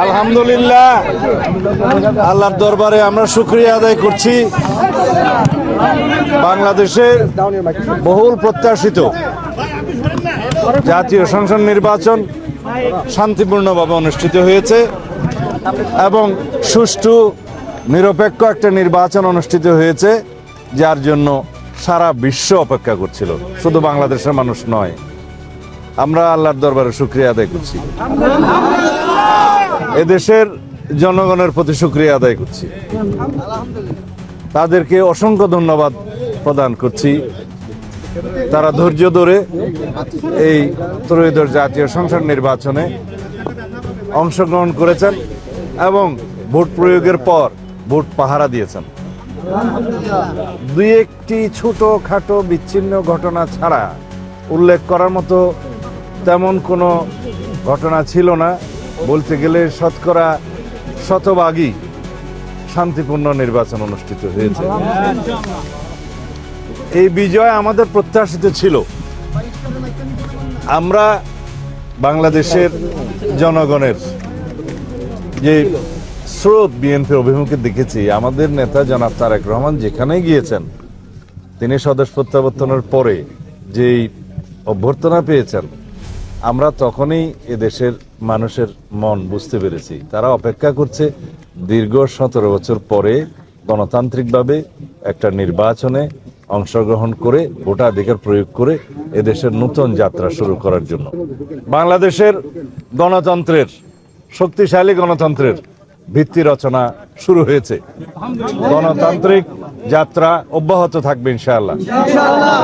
আলহামদুলিল্লাহ, আল্লাহর দরবারে আমরা শুকরিয়া আদায় করছি। বাংলাদেশে বহুল প্রত্যাশিত জাতীয় সংসদ নির্বাচন শান্তিপূর্ণভাবে অনুষ্ঠিত হয়েছে এবং সুষ্ঠু নিরপেক্ষ একটা নির্বাচন অনুষ্ঠিত হয়েছে, যার জন্য সারা বিশ্ব অপেক্ষা করছিল, শুধু বাংলাদেশের মানুষ নয়। আমরা আল্লাহর দরবারে শুকরিয়া আদায় করছি, এদেশের জনগণের প্রতি শুকরিয়া আদায় করছি, তাদেরকে অসংখ্য ধন্যবাদ প্রদান করছি। তারা ধৈর্য ধরে এই ত্রয়োদশ জাতীয় সংসদ নির্বাচনে অংশগ্রহণ করেছেন এবং ভোট প্রয়োগের পর ভোট পাহারা দিয়েছেন। দুই একটি ছোটখাটো বিচ্ছিন্ন ঘটনা ছাড়া উল্লেখ করার মতো তেমন কোনো ঘটনা ছিল না। বলতে গেলে শতকরা শতভাগই শান্তিপূর্ণ নির্বাচন অনুষ্ঠিত হয়েছে। এই বিজয় আমাদের প্রত্যাশিত ছিল। আমরা বাংলাদেশের জনগণের যে স্রোত বিএনপির অভিমুখে দেখেছি, আমাদের নেতা জনাব তারেক রহমান যেখানেই গিয়েছেন, তিনি স্বদেশ প্রত্যাবর্তনের পরে যেই অভ্যর্থনা পেয়েছেন, আমরা তখনই এদেশের মানুষের মন বুঝতে পেরেছি। তারা অপেক্ষা করছে দীর্ঘ 17 বছর পরে গণতান্ত্রিকভাবে একটা নির্বাচনে অংশগ্রহণ করে ভোটাধিকার প্রয়োগ করে এদেশের নতুন যাত্রা শুরু করার জন্য। বাংলাদেশের গণতন্ত্রের, শক্তিশালী গণতন্ত্রের ভিত্তি রচনা শুরু হয়েছে। গণতান্ত্রিক যাত্রা অব্যাহত থাকবে ইনশাআল্লাহ।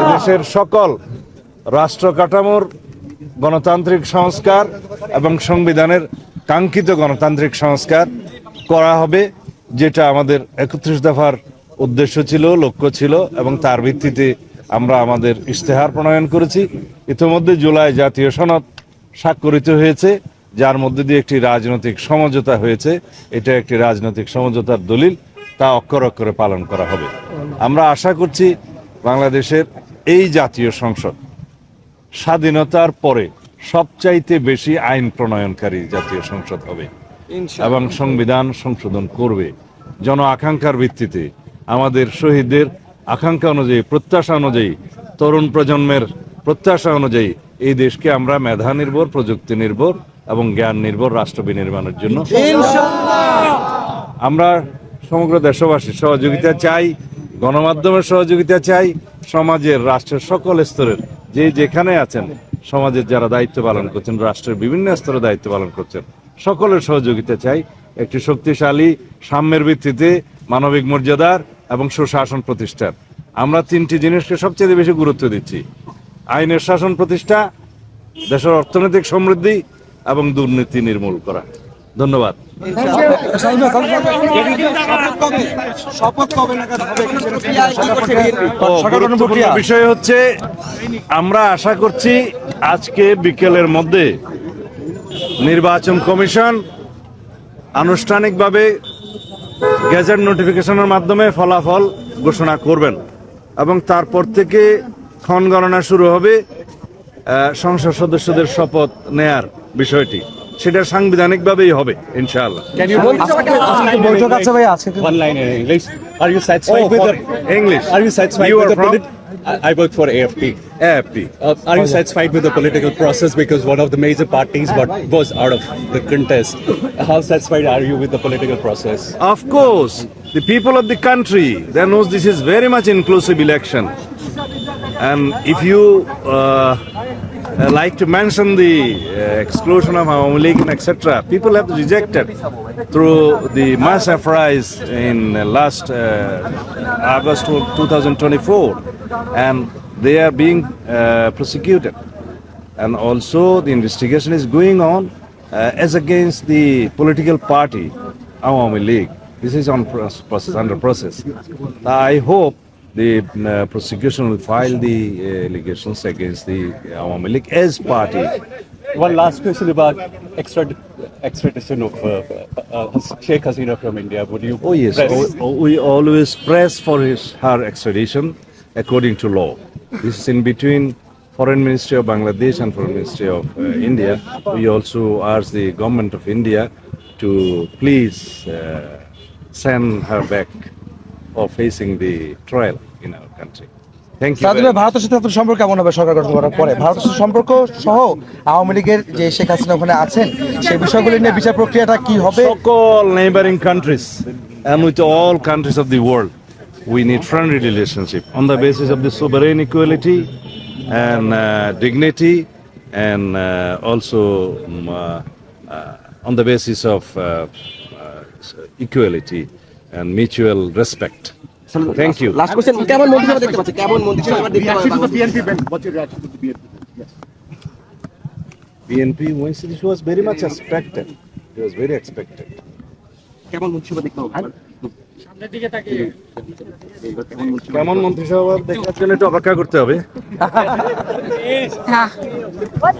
এদেশের সকল রাষ্ট্র কাঠামোর গণতান্ত্রিক সংস্কার এবং সংবিধানের কাঙ্ক্ষিত গণতান্ত্রিক সংস্কার করা হবে, যেটা আমাদের 31 দফার উদ্দেশ্য ছিল, লক্ষ্য ছিল, এবং তার ভিত্তিতে আমরা আমাদের ইশতেহার প্রণয়ন করেছি। ইতিমধ্যে জুলাই জাতীয় সনদ স্বাক্ষরিত হয়েছে, যার মধ্যে দিয়ে একটি রাজনৈতিক সমঝোতা হয়েছে। এটা একটি রাজনৈতিক সমঝোতার দলিল, তা অক্ষরে অক্ষরে পালন করা হবে। আমরা আশা করছি বাংলাদেশের এই জাতীয় সংসদ স্বাধীনতার পরে সবচাইতে বেশি আইন প্রণয়নকারী জাতীয় সংসদ হবে এবং সংবিধান সংশোধন করবে জন আকাঙ্ক্ষার ভিত্তিতে। আমাদের শহীদদের আকাঙ্ক্ষা অনুযায়ী, প্রত্যাশা অনুযায়ী, তরুণ প্রজন্মের প্রত্যাশা অনুযায়ী এই দেশকে আমরা মেধা নির্ভর, প্রযুক্তি নির্ভর এবং জ্ঞান নির্ভর রাষ্ট্র বিনির্মাণের জন্য আমরা সমগ্র দেশবাসীর সহযোগিতা চাই, গণমাধ্যমের সহযোগিতা চাই, সমাজের, রাষ্ট্রের সকল স্তরের যে যেখানে আছেন, সমাজের যারা দায়িত্ব পালন করছেন, রাষ্ট্রের বিভিন্ন স্তরে দায়িত্ব পালন করছেন, সকলের সহযোগিতা চাই একটি শক্তিশালী সাম্যের ভিত্তিতে মানবিক মর্যাদার এবং সুশাসন প্রতিষ্ঠার। আমরা 3টি জিনিসকে সবচেয়ে বেশি গুরুত্ব দিচ্ছি: আইনের শাসন প্রতিষ্ঠা, দেশের অর্থনৈতিক সমৃদ্ধি এবং দুর্নীতি নির্মূল করা। ধন্যবাদ। গুরুত্বপূর্ণ বিষয় হচ্ছে, আমরা আশা করছি আজকে বিকেলের মধ্যে নির্বাচন কমিশন আনুষ্ঠানিকভাবে গেজেট নোটিফিকেশনের মাধ্যমে ফলাফল ঘোষণা করবেন এবং তারপর থেকে ক্ষণগণনা শুরু হবে সংসদ সদস্যদের শপথ নেয়ার বিষয়টি। সেটা সাংবিধানিকভাবেই হবে ইনশাআল্লাহ। বৈঠক আছে ভাই আছে। One line in English. Are you satisfied with the English? Are you satisfied You with are the from? I work for AFP. AFP. Are you satisfied with the political process, because one of the major parties was out of the contest? How satisfied are you with the political process? Of course, the people of the country, they knows this is very much inclusive election, and if you like to mention the exclusion of Awami League and etc., people have rejected through the mass uprising in last August 2024, and they are being prosecuted, and also the investigation is going on as against the political party Awami League. This is on process, under process. I hope the prosecution will file the allegations against the Awami League as party. One last question about extradition of Sheikh Hasina from India. Would you? Oh yes, we always press for her extradition according to law. This is in between Foreign Ministry of Bangladesh and Foreign Ministry of India, we also urge the government of India to please send her back for facing the trial in our country. Thank you. সাদু very ভাই much. ভারতের সাথে আপনার সম্পর্ক কেমন হবে সরকার গঠন করার পরে? ভারতের সাথে সম্পর্ক সহ আওয়ামী লীগের যে শেখ হাসিনা ওখানে আছেন সেই বিষয়গুলি নিয়ে বিচার প্রক্রিয়াটা কি হবে? All neighboring countries and with all countries of the world, we need friendly relationship on the basis of the sovereign equality and dignity, and also on the basis of equality and mutual respect. Thank you. Last question, কেমন মন্ত্রিসভা দেখতে পাচ্ছেন? কেমন মন্ত্রিসভা দেখতে পাচ্ছেন? BNP this was very much expected. It was very expected. কেমন মন্ত্রিসভা দেখতে পাচ্ছেন? কেমন মন্ত্রিসভা দেখার জন্য একটু অপেক্ষা করতে হবে।